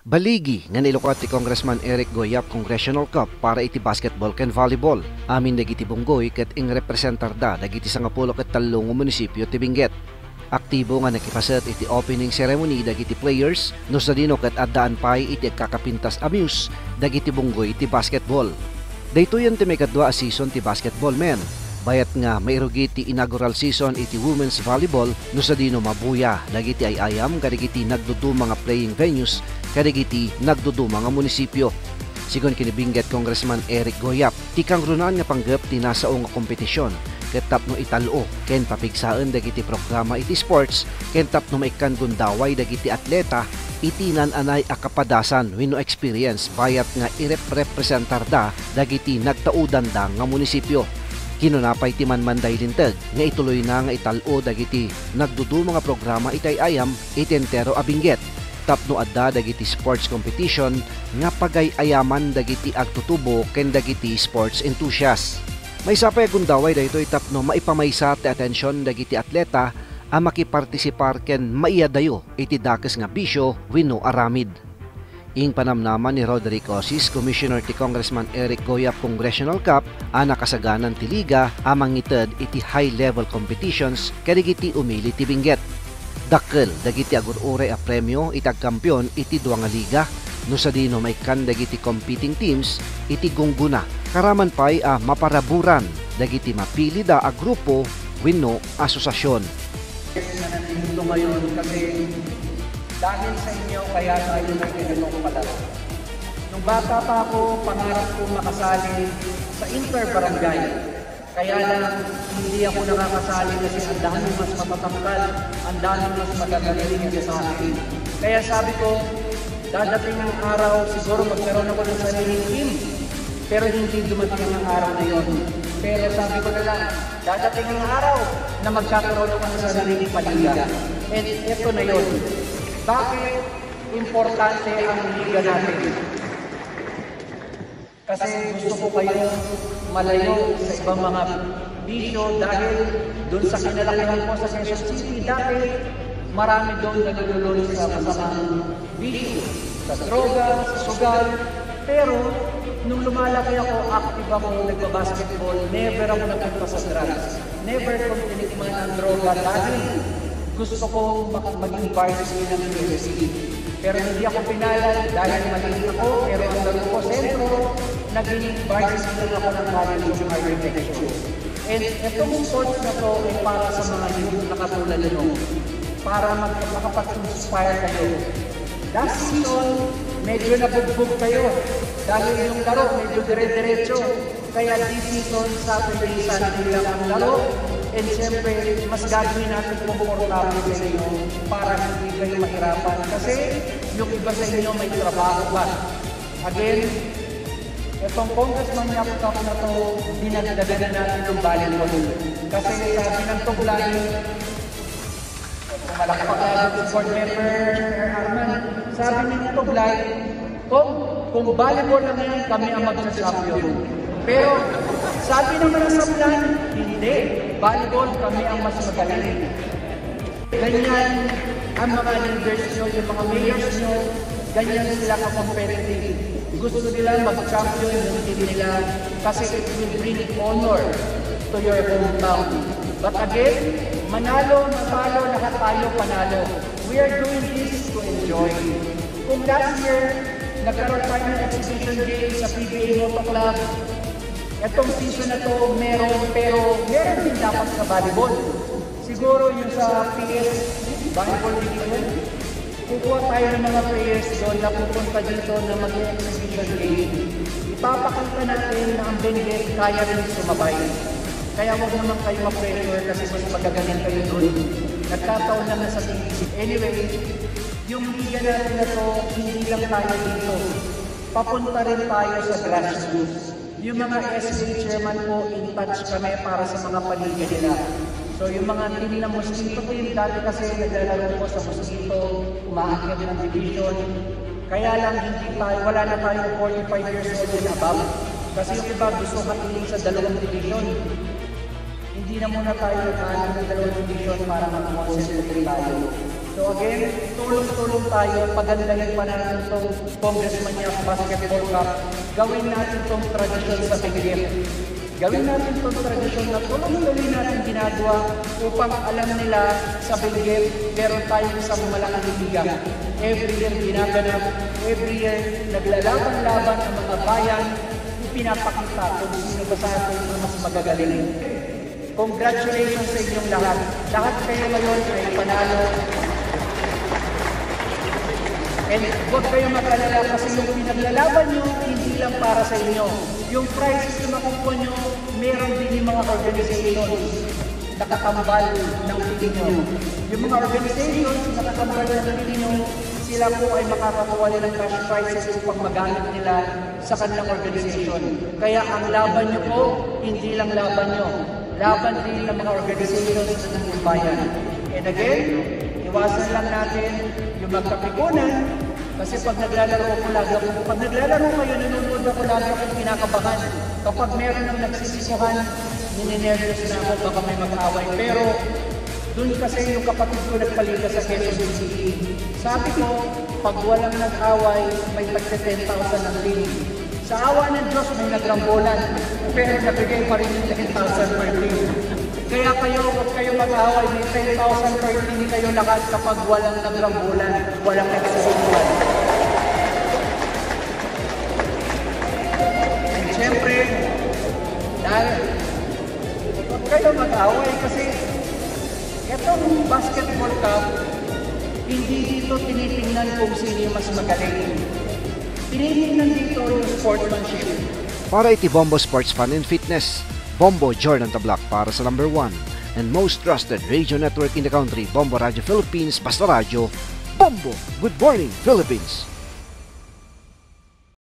Baligi nga nilukad ti Congressman Eric Goyap Congressional Cup para iti basketball ken volleyball. Amin dagiti bunggoy ket ing representar da dagiti 10 ket 3 munisipyo ti Benguet. Aktibo nga nakipaset iti opening ceremony dagiti players no sadino ket addaan pay iti kakapintas amuse dagiti bunggoy ti basketball. Daytoy ti may kadwa a season ti basketball men. Bayat nga mairugi ti inaugural season iti women's volleyball no sadino mabuya dagiti ayayam kadagiti nagduduma nga playing venues kadagiti nagduduma nga munisipyo. Sigon kini Benguet Congressman Eric Goyap, ti kangrunan nga panggep ti nasao nga kompetisyon ket tapno italo ken papigsaan dagiti programa iti sports ken tapno maikan gundaway dagiti atleta itinan anay akapadasan wenno experience bayat nga irepresentar da dagiti nagtaudan da nga munisipyo. Kinunapay ti manmanday linteg nga ituloy na nga italo dagiti nagduduma nga programa itay ayam itentero a Benguet. Tapno adda dagiti sports competition nga pagay-ayaman dagiti agtutubo ken dagiti sports enthusiast. May sapay gundaway daytoy tapno maipamaysa ti atensyon dagiti atleta a makipartisipar ken maiyadayo iti dakes nga bisyo wenno aramid. Ing panamnaman ni Roderick Osis, Commissioner ti Congressman Eric Goyap Congressional Cup, nakasaganan ti liga amang ited iti high-level competitions kadagiti umili ti Benguet. Dakkel dagiti agur-ure a premyo itag kampyon iti duwa nga liga no sadino maikan dagiti competing teams iti gungguna. Karaman pay a maparaburan dagiti mapili da a grupo wenno asosasyon. Nandito ngayon kasi dahil sa inyo kaya tayo may ganitong palaro. Nung bata pa ako, pangarap ko makasali sa inter-barangay. Kaya lang, hindi ako nakakasali kasi ang dami mas matatangkal, ang dami mas magagaling kasi sa akin. Kaya sabi ko, dadating ang araw, siguro magkaroon ako ng sariling team. Pero hindi dumating ang araw na yon. Pero sabi ko na lang, dadating ang araw na magkakaroon ako ng sariling paliga. And ito na yon. Bakit importante ang liga natin? Kasi gusto ko kayo malayo sa ibang mga bisyo dahil doon sa kinalakihan ko sa Quezon City dahil marami doon nalululong sa masamang bisyo, sa droga, sa sugal. Pero nung lumalaki ako, active ako, nagbabasketball, never ako nagpunta sa drugs. Never kong tinikman ang droga dahil gusto ko maging varsity ng university. Pero hindi ako pinalad dahil maliit ako, pero ang laro ko sentro, naging varsity ako ng College of Architecture. And itong course na to ay para sa mga youth na katulad nyo, para makapag-inspire kayo. Last season, medyo nabugbog kayo dahil yung laro medyo dire-diretso. Kaya this season, Saturday, Sunday lang ang laro. And siyempre, mas gagawin natin komportable sa inyo para hindi kayo mahirapan. Kasi yung iba sa inyo may trabaho pa. Again, itong Congressman Cup na to, dinagdagan natin ng volleyball. Kasi sabi ng Tuglay, malaki pa kaya support member Arman, sabi ng Tuglay, kung volleyball lang yan, kami ang magsa-champion. Pero sabi naman ng Tuglay, hindi. Volleyball, kami ang mas magaling. Ganyan ang mga leaders nyo, yung mga mayors nyo, ganyan sila ka-competitive. Gusto nila mag-champion yung team nila kasi it will bring honor to your hometown. But again, manalo, natalo, lahat tayo panalo. We are doing this to enjoy. Kung last year, nagkaroon tayo ng exhibition game sa PBA Moto Club, itong season na to meron, pero meron din dapat sa volleyball. Siguro yung sa PS Volleyball Division, kukuha tayo ng mga players doon na pupunta dito na mag-exhibition game. Ipapakita natin na ang Benguet kaya rin sumabay. Kaya huwag naman kayo ma-pressure kasi mas magagaling kayo doon. Nagkataon lang na sa TV. Anyway, yung liga natin na to, hindi lang tayo dito. Papunta rin tayo sa grassroots. Yung mga SA chairman po, in touch kami para sa mga paliga nila. So yung mga team na Mosquito team, dati kasi naglalaro po sa Mosquito, umaakyat ng division. Kaya lang hindi tayo, wala na tayong 45 years old and above. Kasi yung iba gusto matiling sa 2 division. Hindi na muna tayo nagkaalam ng 2 division para mag-concentrate tayo. So again, tulong-tulong tayo, pagandahin pa natin itong Congressman Yap Basketball Cup. Gawin natin itong tradisyon sa Benguet. Gawin natin itong tradisyon na tuloy-tuloy natin ginagawa upang alam nila sa Benguet, meron tayong isang malaking liga. Every year ginaganap, every year naglalaban-laban ang mga bayan, pinapakita kung sino ba sa atin ang mas magagaling. Congratulations sa inyong lahat. Lahat kayo ngayon ay panalo. And huwag kayo mag-alala kasi yung pinaglalaban nyo, hindi lang para sa inyo. Yung prizes na makukuha nyo, meron din yung mga organizations nakatambal ng pili nyo. Yung mga organizations nakatambal ng pili nyo, sila po ay makakakuha nila ng cash prizes upang magamit nila sa kanilang organization. Kaya ang laban nyo po, hindi lang laban nyo. Laban din ng mga organizations ng bayan. And again, iwasan lang natin yung magkapikunan kasi pag naglalaro kayo, nanonood ako lagi akong kinakabahan. Kapag meron ng nagsisisuhan, nininervous na ako, baka may mag-away. Pero doon kasi yung kapatid ko nagpalita sa Quezon City. Sabi ko, pag walang nag-away, may tagsa 10,000 ang team. Sa awa ng Diyos, may nagrambulan. Pero nabigay pa rin yung 10,000 per team. Kaya kayo, huwag kayo mag-away, may 10,000 per team kayo lahat kapag walang nagrambulan, walang nagsisisuhan. And syempre, dahil huwag kayo mag-away kasi itong basketball cup, hindi dito tinitingnan kung sino yung mas magaling. Tinitingnan dito yung sportsmanship. Para iti Bombo Sports Fun and Fitness, Bombo Jordan Tablak para sa number 1 and most trusted radio network in the country, Bombo Radio Philippines, Basta Radio, Bombo! Good morning, Philippines!